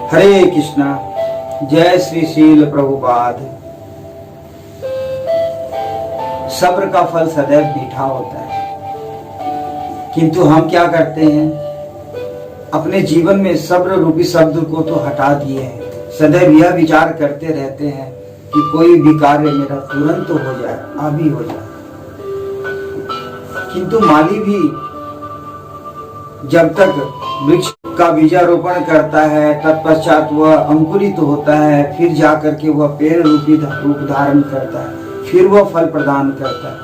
हरे कृष्णा। जय श्री शील प्रभुपाद। सब्र का फल सदैव मीठा होता है, किंतु हम क्या करते हैं, अपने जीवन में सब्र रूपी शब्द को तो हटा दिए हैं। सदैव यह विचार करते रहते हैं कि कोई भी कार्य मेरा तुरंत हो जाए, अभी हो जाए। किंतु माली भी जब तक वृक्ष का बीजारोपण करता है, तत्पश्चात वह अंकुरित होता है, फिर जाकर के वह पेड़ रूपी रूप धारण करता है, फिर वह फल प्रदान करता है।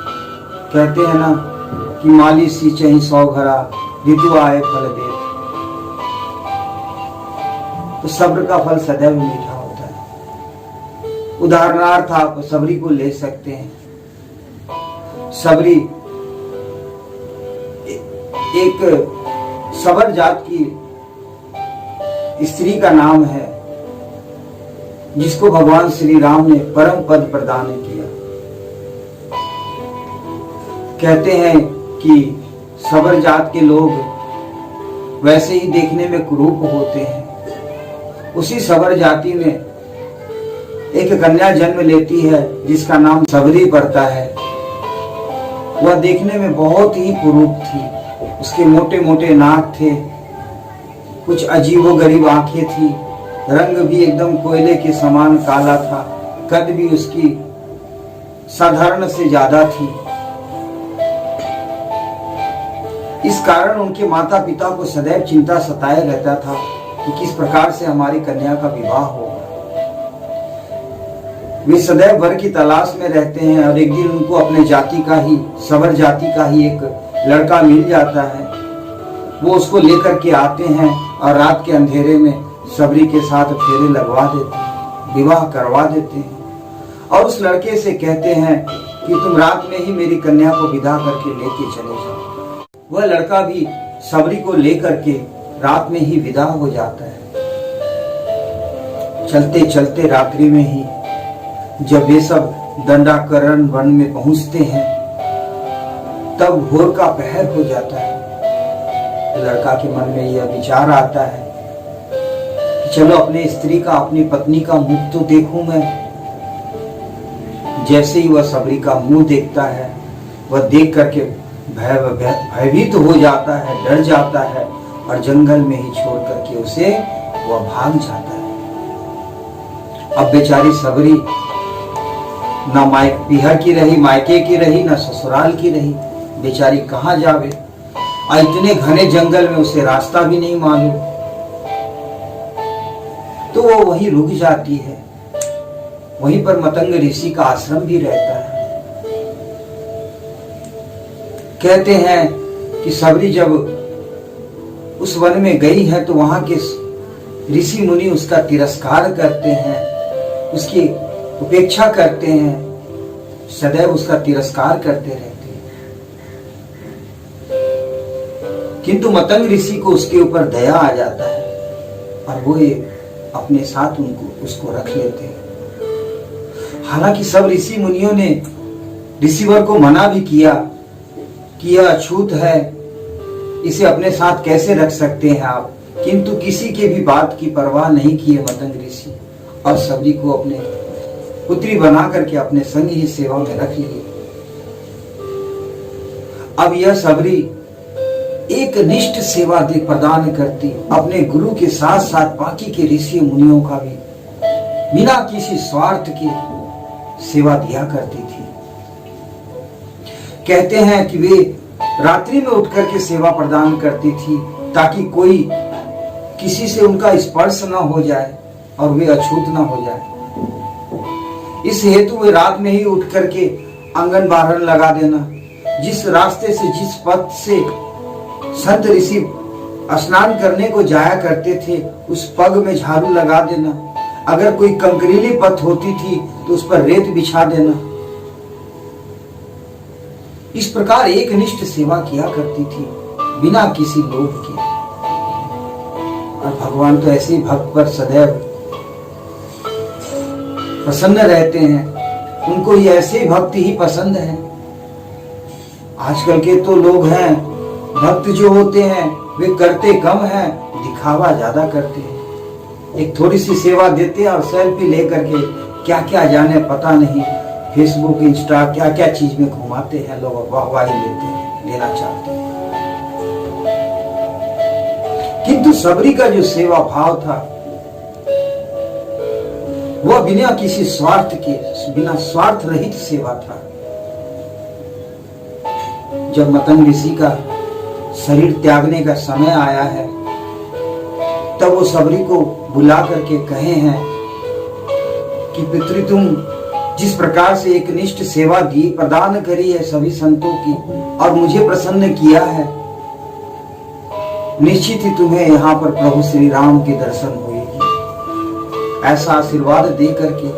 कहते हैं ना कि माली सींचहि सौ घड़ा, ऋतु आए फल दे। तो सब्र का फल सदैव मीठा होता है। उदाहरणार्थ आप सबरी को ले सकते हैं। सबरी एक सबर जात की स्त्री का नाम है, जिसको भगवान श्री राम ने परम पद प्रदान किया। कहते हैं कि सबर जात के लोग वैसे ही देखने में कुरूप होते हैं। उसी सबर जाति में एक कन्या जन्म लेती है जिसका नाम सबरी पड़ता है। वह देखने में बहुत ही कुरूप थी। उसके मोटे मोटे नाक थे, कुछ अजीबोगरीब आंखें थी, रंग भी एकदम कोयले के समान काला था, कद भी उसकी साधारण से ज्यादा थी। इस कारण उनके माता पिता को सदैव चिंता सताए रहता था कि किस प्रकार से हमारी कन्या का विवाह होगा। वे सदैव वर की तलाश में रहते हैं और एक दिन उनको अपने जाति का ही, सबर जाति का ही एक लड़का मिल जाता है। वो उसको लेकर के आते हैं और रात के अंधेरे में सबरी के साथ फेरे लगवा देते हैं, विवाह करवा देते हैं और उस लड़के से कहते हैं कि तुम रात में ही मेरी कन्या को विदा करके लेके चले जाओ। वह लड़का भी सबरी को लेकर के रात में ही विदा हो जाता है। चलते चलते रात्रि में ही जब वे सब दंडाकरण वन में पहुंचते हैं, तब भोर का पहर हो जाता है। लड़का के मन में यह विचार आता है कि चलो अपने स्त्री का, अपनी पत्नी का मुख तो देखूं मैं। जैसे ही वह सबरी का मुंह देखता है, वह देख करके भयभीत हो जाता है, डर जाता है और जंगल में ही छोड़ करके उसे वह भाग जाता है। अब बेचारी सबरी ना पिहर की रही, मायके की रही, ना ससुराल की रही। बेचारी कहाँ जावे, और इतने घने जंगल में उसे रास्ता भी नहीं मालूम। तो वो वहीं रुक जाती है। वहीं पर मतंग ऋषि का आश्रम भी रहता है। कहते हैं कि सबरी जब उस वन में गई है तो वहां के ऋषि मुनि उसका तिरस्कार करते हैं, उसकी उपेक्षा करते हैं, सदैव उसका तिरस्कार करते रहते हैं। किंतु मतंग ऋषि को उसके ऊपर दया आ जाता है और वो अपने साथ उसको रख लेते हैं। हालांकि सब ऋषि मुनियों ने ऋषिवर को मना भी किया कि यह अछूत है, इसे अपने साथ कैसे रख सकते हैं आप, किंतु किसी के भी बात की परवाह नहीं किए मतंग ऋषि और सबरी को अपने पुत्री बना करके अपने संग ही सेवा में रख लिए। अब यह सबरी एक निष्ठ सेवा प्रदान करती, अपने गुरु के साथ साथ बाकी के ऋषि मुनियों का भी बिना किसी स्वार्थ के सेवा दिया करती थी। कहते हैं कि वे रात्रि में उठ करके सेवा प्रदान करती थी ताकि कोई किसी से उनका स्पर्श न हो जाए और वे अछूत न हो जाए। इस हेतु वे रात में ही उठ करके आंगन बाहर लगा देना, जिस रास्ते से, जिस पथ से संत ऋषि स्नान करने को जाया करते थे, उस पग में झाड़ू लगा देना। अगर कोई कंकरीली पथ होती थी तो उस पर रेत बिछा देना। इस प्रकार एक निष्ठ सेवा किया करती थी बिना किसी लोभ के। और भगवान तो ऐसे ही भक्त पर सदैव प्रसन्न रहते हैं। उनको ये ऐसे ही भक्त ही पसंद है। आजकल के तो लोग हैं, भक्त जो होते हैं वे करते कम हैं, दिखावा ज्यादा करते हैं। एक थोड़ी सी सेवा देते हैं और सेल्फी लेकर के क्या क्या जाने पता नहीं फेसबुक इंस्टा क्या क्या चीज में घुमाते हैं लोग, वाहवाही लेते हैं, लेना चाहते हैं। किंतु सबरी का जो सेवा भाव था वह बिना किसी स्वार्थ के, बिना स्वार्थ रहित सेवा था। जब मतंग ऋषि का शरीर त्यागने का समय आया है तब वो सबरी को बुला करके कहे हैं कि पितृ तुम जिस प्रकार से एक निष्ठ सेवा दी प्रदान करी है सभी संतों की और मुझे प्रसन्न किया है, निश्चित ही तुम्हें यहाँ पर प्रभु श्री राम के दर्शन होगी। ऐसा आशीर्वाद दे करके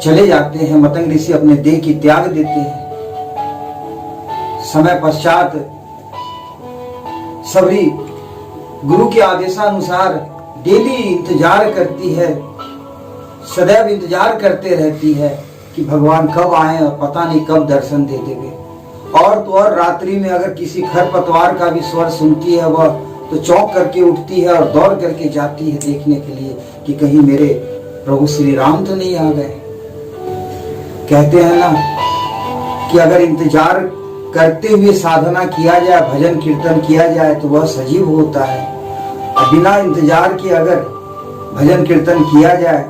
चले जाते हैं। मतंग ऋषि अपने देह की त्याग देते हैं। समय पश्चात सबरी गुरु के आदेशानुसार डेली इंतजार करती है, सदैव इंतजार करते रहती है कि भगवान कब आए और पता नहीं कब दर्शन दे देंगे। और तो और रात्रि में अगर किसी खरपतवार का भी स्वर सुनती है वह तो चौंक करके उठती है और दौड़ करके जाती है देखने के लिए कि कहीं मेरे प्रभु श्री राम तो नहीं आ गए। कहते हैं ना कि अगर इंतजार करते हुए साधना किया जाए, भजन कीर्तन किया जाए तो वह सजीव होता है, और बिना इंतजार के अगर भजन कीर्तन किया जाए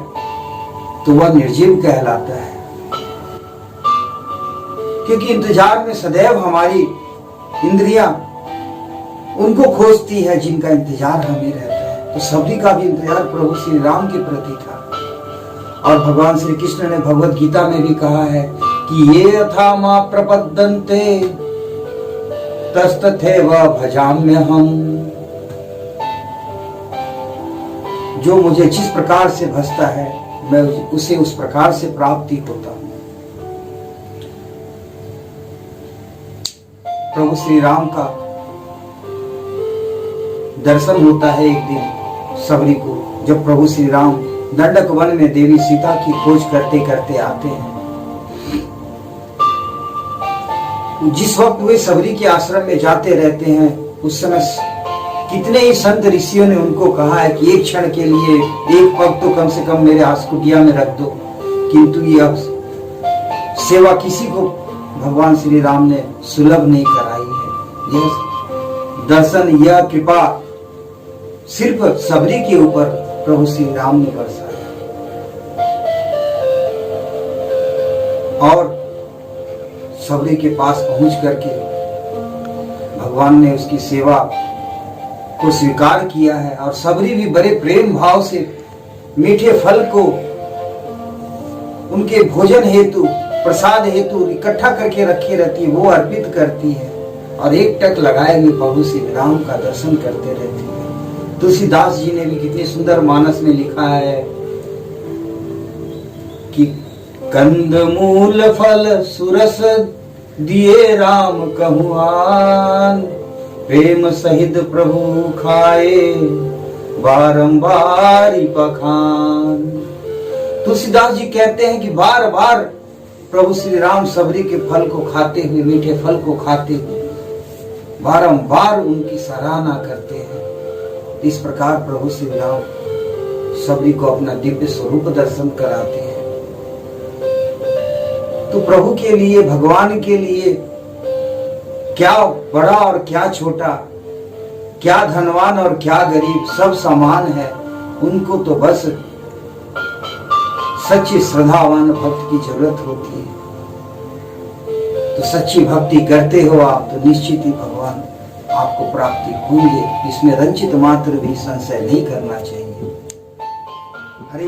तो वह निर्जीव कहलाता है। क्योंकि इंतजार में सदैव हमारी इंद्रियां उनको खोजती है जिनका इंतजार हमें रहता है। तो सभी का भी इंतजार प्रभु श्री राम के प्रति था। और भगवान श्री कृष्ण ने भगवत गीता में भी कहा है कि ये यथा मां प्रपद्यन्ते तस्तथैव भजाम्य हम। जो मुझे जिस प्रकार से भजता है मैं उसे उस प्रकार से प्राप्ति होता हूं। प्रभु श्री राम का दर्शन होता है एक दिन सबरी को, जब प्रभु श्री राम दंडक वन में देवी सीता की खोज करते करते आते हैं। जिस वक्त वे सबरी के आश्रम में जाते रहते हैं उस समय कितने ही संत ऋषियों ने उनको कहा है कि एक क्षण के लिए एक पग तो कम से कम मेरे आसकुटिया में रख दो, किंतु यह सेवा किसी को भगवान श्री राम ने सुलभ नहीं कराई है। यह दर्शन, यह कृपा सिर्फ सबरी के ऊपर प्रभु श्री राम ने बरसाया। और सबरी के पास पहुंच करके भगवान ने उसकी सेवा को स्वीकार किया है। और सबरी भी बड़े प्रेम भाव से मीठे फल को उनके भोजन हेतु, प्रसाद हेतु इकट्ठा करके रखे रहती है, वो अर्पित करती है और एक टक लगाए हुए प्रभु श्री राम का दर्शन करते रहती है। तुलसीदास जी ने भी कितने सुंदर मानस में लिखा है कि कंद मूल फल सुरस दिए राम कहुआन, प्रेम सहित प्रभु खाए बारंबार पखान। तुलसीदास जी कहते हैं कि बार बार प्रभु श्री राम सबरी के फल को खाते हुए, मीठे फल को खाते हुए बारंबार उनकी सराहना करते हैं। इस प्रकार प्रभु श्री राम सबरी को अपना दिव्य स्वरूप दर्शन कराते हैं। तो प्रभु के लिए, भगवान के लिए क्या बड़ा और क्या छोटा, क्या धनवान और क्या गरीब, सब समान है। उनको तो बस सच्ची श्रद्धावान भक्त की जरूरत होती है। तो सच्ची भक्ति करते हो आप तो निश्चित ही भगवान आपको प्राप्ति होंगे। इसमें रंचित मात्र भी संशय नहीं करना चाहिए। हरे